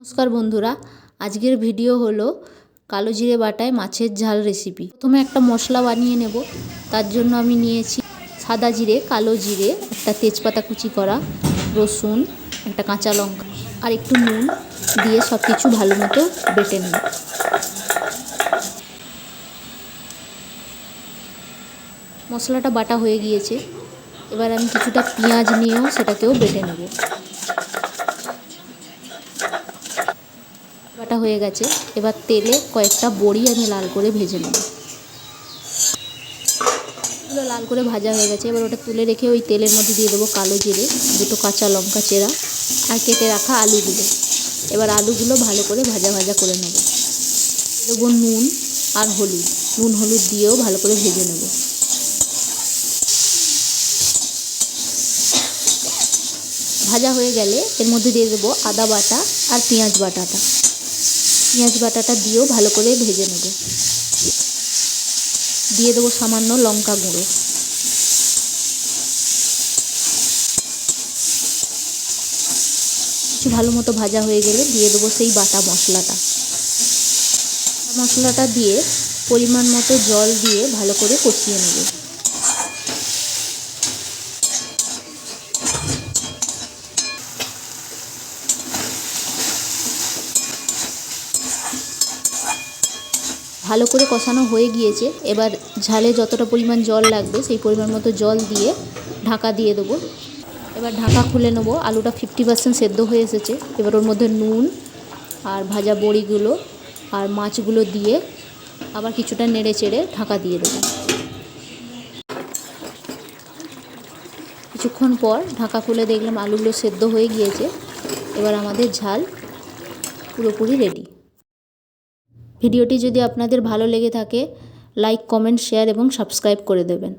নমস্কার বন্ধুরা, আজকের ভিডিও হলো কালো জিরে বাটায় মাছের ঝাল রেসিপি। প্রথমে একটা মশলা বানিয়ে নেব। তার জন্য আমি নিয়েছি সাদা জিরে, কালো জিরে, একটা তেজপাতা কুচি করা, রসুন, একটা কাঁচা লঙ্কা আর একটু নুন দিয়ে সব কিছু ভালো মতো বেটে নেব। মশলাটা বাটা হয়ে গিয়েছে। এবার আমি কিছুটা পেঁয়াজ নিয়েও সেটাকেও বেটে নেব। বাটা হয়ে গেছে। এবার তেলে কয়েকটা বড়ি আমি লাল করে ভেজে নেব। এগুলো লাল করে ভাজা হয়ে গেছে। এবার ওটা তুলে রেখে ওই তেলের মধ্যে দিয়ে দেবো কালো জিরে, দুটো কাঁচা লঙ্কা চেরা আর কেটে রাখা আলুগুলো। এবার আলুগুলো ভালো করে ভাজা ভাজা করে নেব। দেবো নুন আর হলুদ। নুন হলুদ দিয়েও ভালো করে ভেজে নেব। ভাজা হয়ে গেলে এর মধ্যে দিয়ে দেবো আদা বাটা আর পেঁয়াজ বাটাটা। পেঁয়াজ বাটাটা দিয়েও ভালো করে ভেজে নেব। দিয়ে দেবো সামান্য লঙ্কা গুঁড়ো। কিছু ভালো মতো ভাজা হয়ে গেলে দিয়ে দেবো সেই বাটা মশলাটা। মশলাটা দিয়ে পরিমাণ মতো জল দিয়ে ভালো করে কষিয়ে নেব। ভালো করে কষানো হয়ে গিয়েছে। এবার ঝালে যতটা পরিমাণ জল লাগবে সেই পরিমাণ মতো জল দিয়ে ঢাকা দিয়ে দেবো। এবার ঢাকা খুলে নেব। আলুটা 50% সেদ্ধ হয়ে এসেছে। এবার ওর মধ্যে নুন আর ভাজা বড়িগুলো আর মাছগুলো দিয়ে আবার কিছুটা নেড়ে চেড়ে ঢাকা দিয়ে দেবো। কিছুক্ষণ পর ঢাকা খুলে দেখলাম আলুগুলো সেদ্ধ হয়ে গিয়েছে। এবার আমাদের ঝাল পুরোপুরি রেডি। ভিডিওটি যদি আপনাদের ভালো লেগে থাকে লাইক, কমেন্ট, শেয়ার এবং সাবস্ক্রাইব করে দেবেন।